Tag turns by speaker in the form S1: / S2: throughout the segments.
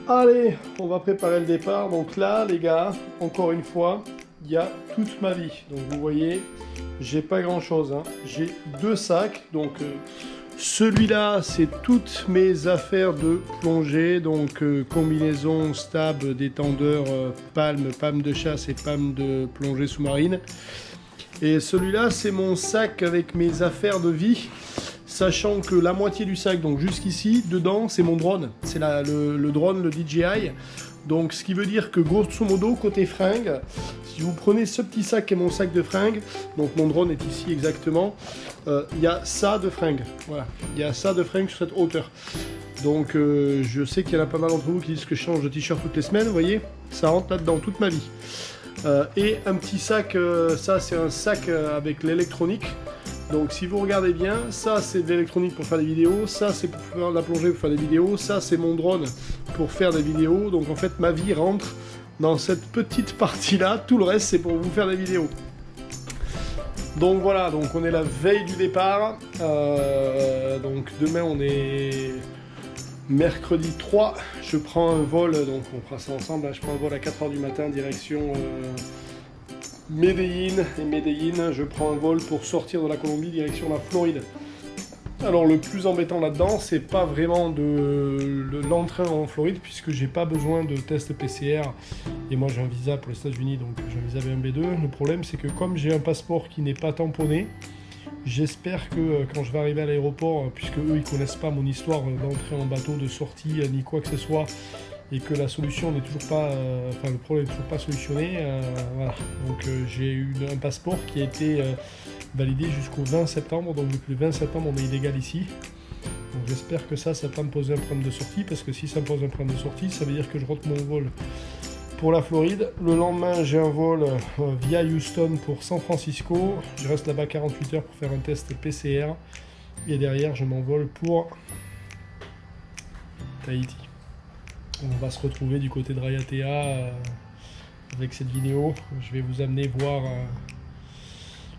S1: Allez, on va préparer le départ. Donc là, les gars, encore une fois, il y a toute ma vie. Donc vous voyez, j'ai pas grand chose, hein. J'ai 2 sacs. Donc celui-là, c'est toutes mes affaires de plongée. Donc combinaison, stab, détendeur, palme de chasse et palme de plongée sous-marine. Et celui-là, c'est mon sac avec mes affaires de vie. Sachant que la moitié du sac, donc jusqu'ici, dedans, c'est mon drone. C'est le drone, le DJI. Donc, ce qui veut dire que, grosso modo, côté fringues, si vous prenez ce petit sac qui est mon sac de fringues, donc mon drone est ici exactement, il y a ça de fringues. Voilà, il y a ça de fringues sur cette hauteur. Donc, je sais qu'il y en a pas mal d'entre vous qui disent que je change de t-shirt toutes les semaines. Vous voyez, ça rentre là-dedans toute ma vie. Et un petit sac, ça c'est un sac avec l'électronique. Donc si vous regardez bien, ça c'est de l'électronique pour faire des vidéos, ça c'est pour faire de la plongée pour faire des vidéos, ça c'est mon drone pour faire des vidéos. Donc en fait ma vie rentre dans cette petite partie là, tout le reste c'est pour vous faire des vidéos. Donc voilà, donc on est la veille du départ, donc demain on est mercredi 3, je prends un vol, donc on fera ça ensemble, je prends un vol à 4h du matin direction Medellín, et Medellín, je prends un vol pour sortir de la Colombie direction la Floride. Alors le plus embêtant là-dedans, c'est pas vraiment de l'entrain en Floride, puisque j'ai pas besoin de test PCR, et moi j'ai un visa pour les États-Unis, donc j'ai un visa B1-B2. Le problème c'est que comme j'ai un passeport qui n'est pas tamponné, j'espère que quand je vais arriver à l'aéroport, puisque eux ils connaissent pas mon histoire d'entrée en bateau, de sortie, ni quoi que ce soit, et que la solution n'est toujours pas, le problème n'est toujours pas solutionné, voilà. Donc j'ai eu un passeport qui a été validé jusqu'au 20 septembre, donc depuis le 20 septembre on est illégal ici. Donc j'espère que ça va pas me poser un problème de sortie, parce que si ça me pose un problème de sortie, ça veut dire que je rentre mon vol pour la Floride. Le lendemain j'ai un vol via Houston pour San Francisco, je reste là-bas 48 heures pour faire un test PCR, et derrière je m'envole pour Tahiti. On va se retrouver du côté de Raiatea avec cette vidéo. Je vais vous amener voir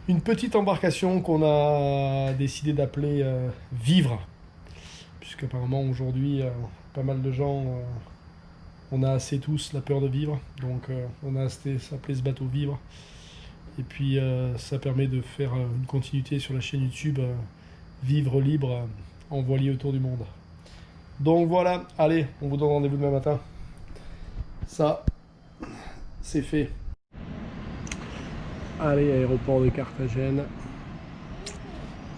S1: une petite embarcation qu'on a décidé d'appeler Vivre, puisque apparemment aujourd'hui pas mal de gens on a assez tous la peur de vivre, donc on a appelé ce bateau Vivre, et puis ça permet de faire une continuité sur la chaîne YouTube Vivre libre en voilier autour du monde. Donc voilà, allez, on vous donne rendez-vous demain matin. Ça, c'est fait. Allez, aéroport de Carthagène.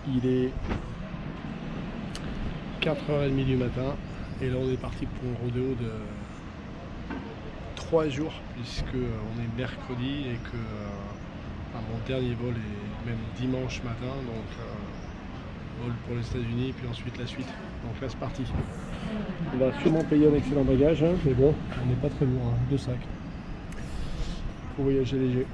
S1: Il est 4h30 du matin. Et là, on est parti pour un rodéo de 3 jours, puisque on est mercredi et que mon dernier vol est même dimanche matin. Donc, vol pour les États-Unis, puis ensuite la suite. Donc là, c'est parti. On va sûrement payer un excellent bagage, hein, mais bon, on n'est pas très lourd, hein, 2 sacs. Pour voyager léger.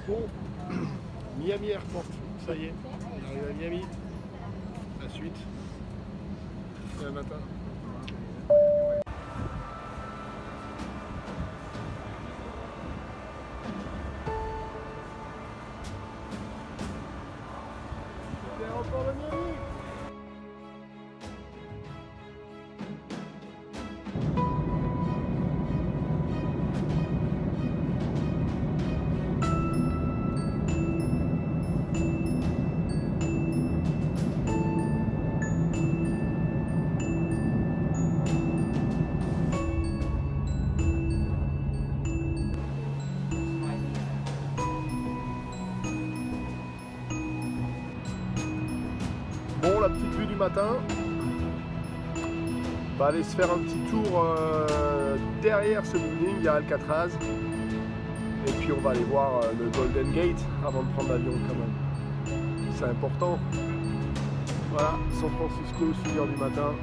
S1: Bon, Miami Airport, ça y est, on arrive à Miami. La suite, demain matin. L'aéroport de Miami. Bon, la petite vue du matin. On va aller se faire un petit tour derrière ce building, il y a Alcatraz. Et puis on va aller voir le Golden Gate avant de prendre l'avion quand même. C'est important. Voilà, San Francisco, 6h du matin.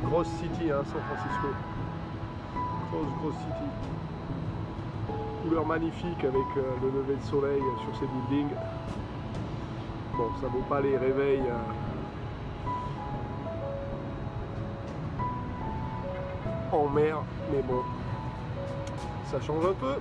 S1: Grosse city, hein, San Francisco. Grosse city. Couleur magnifique avec le lever de soleil sur ces buildings.
S2: Bon, ça vaut pas les réveils en mer, mais bon, ça change un peu.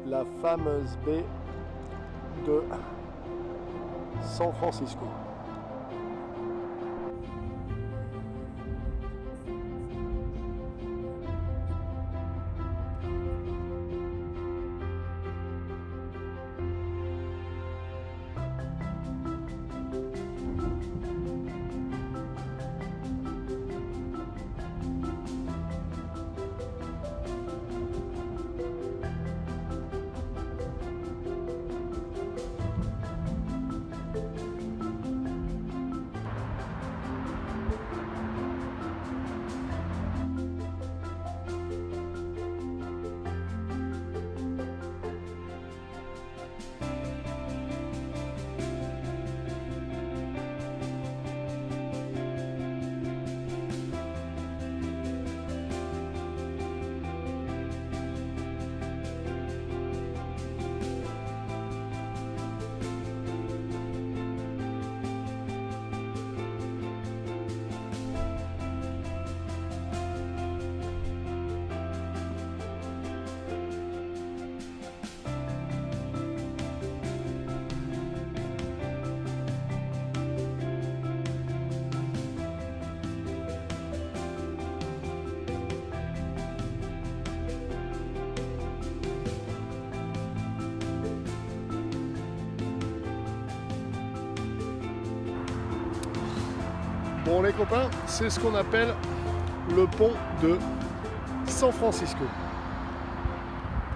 S2: La fameuse baie de San Francisco. Bon les copains, c'est ce qu'on appelle le pont de San Francisco.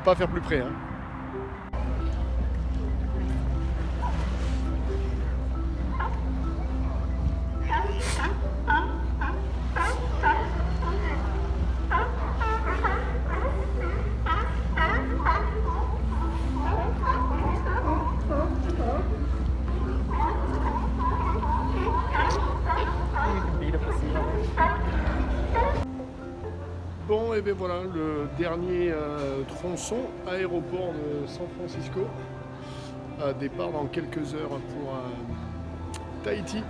S2: Pas faire plus près, hein. Bon, et bien voilà, le dernier tronçon aéroport de San Francisco. Départ dans quelques heures pour Tahiti.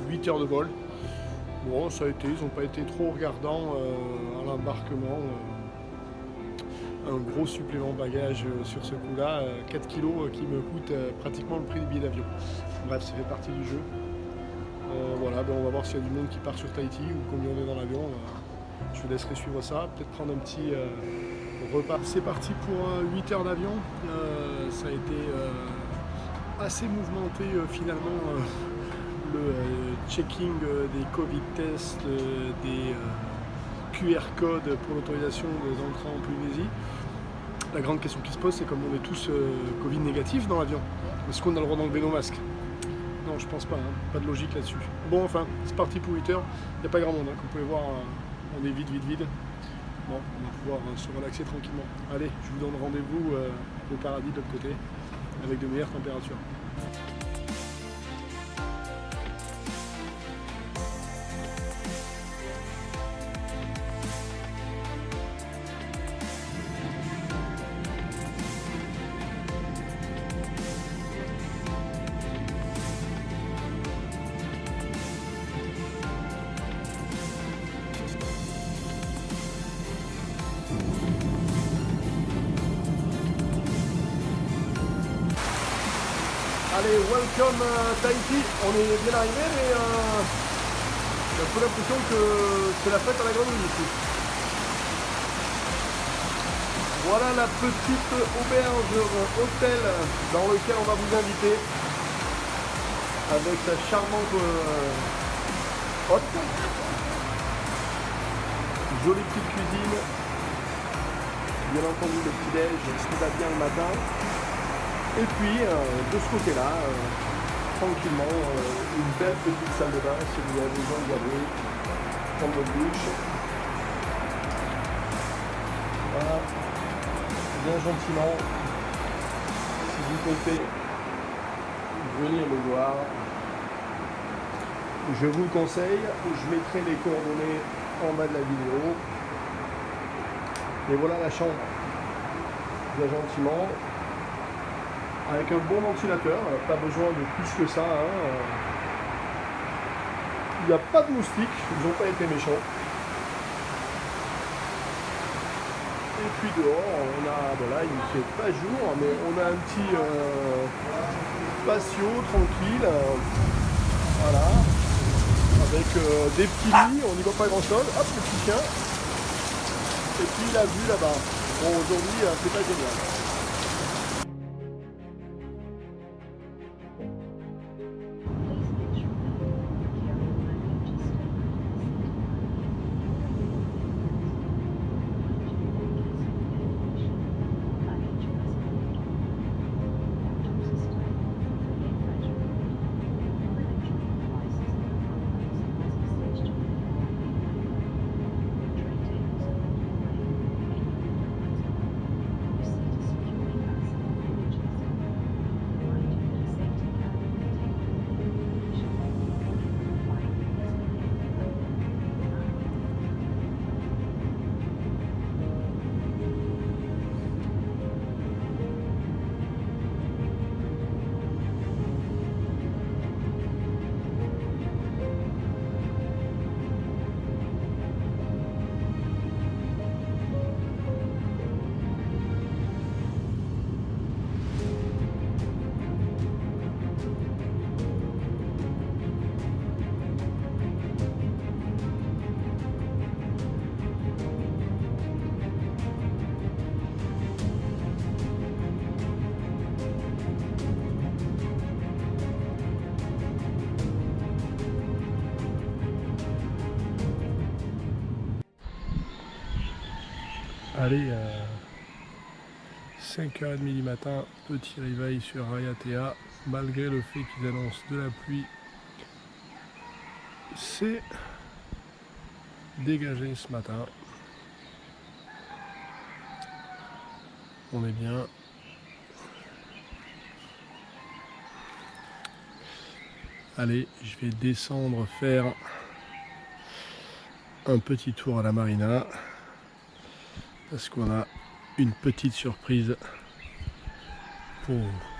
S2: 8 heures de vol. Bon, ça a été, ils n'ont pas été trop regardants à l'embarquement. Un gros supplément bagage sur ce coup-là. 4 kilos qui me coûte pratiquement le prix du billet d'avion. Bref, ça fait partie du jeu. Voilà, ben on va voir s'il y a du monde qui part sur Tahiti ou combien on est dans l'avion. Je vous laisserai suivre ça, peut-être prendre un petit repas. C'est parti pour 8 heures d'avion. Ça a été assez mouvementé finalement. Le checking des Covid tests, des QR codes pour l'autorisation des entrées en Polynésie. La grande question qui se pose, c'est comme on est tous Covid négatifs dans l'avion, est-ce qu'on a le droit d'enlever nos masques? Non, je pense pas, hein. Pas de logique là-dessus. Bon, enfin, c'est parti pour 8 heures. Il n'y a pas grand monde, hein. Comme vous pouvez voir, on est vide. Bon, on va pouvoir se relaxer tranquillement. Allez, je vous donne rendez-vous au paradis de l'autre côté, avec de meilleures températures. Allez, welcome Tahiti. On est bien arrivé, mais j'ai un peu l'impression que c'est la fête à la grenouille ici. Voilà la petite auberge hôtel dans lequel on va vous inviter avec sa charmante hôte. Jolie petite cuisine. Bien entendu le petit-déj, ce qui va bien le matin. Et puis de ce côté-là, tranquillement, une belle petite salle de bain si vous avez besoin de laver, prendre votre douche. Voilà, bien gentiment, si vous comptez venir me voir, je vous le conseille, je mettrai les coordonnées en bas de la vidéo. Et voilà la chambre, bien gentiment. Avec un bon ventilateur, pas besoin de plus que ça. Il n'y a pas de moustiques, ils n'ont pas été méchants. Et puis dehors, on a, voilà, il ne fait pas jour, mais on a un petit patio tranquille. Voilà. Avec des petits lits, on n'y voit pas grand chose. Hop, le petit chien. Et puis la vue là-bas. Bon, aujourd'hui, c'est pas génial. Allez, 5h30 du matin, petit réveil sur Raiatea, malgré le fait qu'ils annoncent de la pluie, c'est dégagé ce matin. On est bien. Allez, je vais descendre faire un petit tour à la marina. Parce qu'on a une petite surprise pour vous.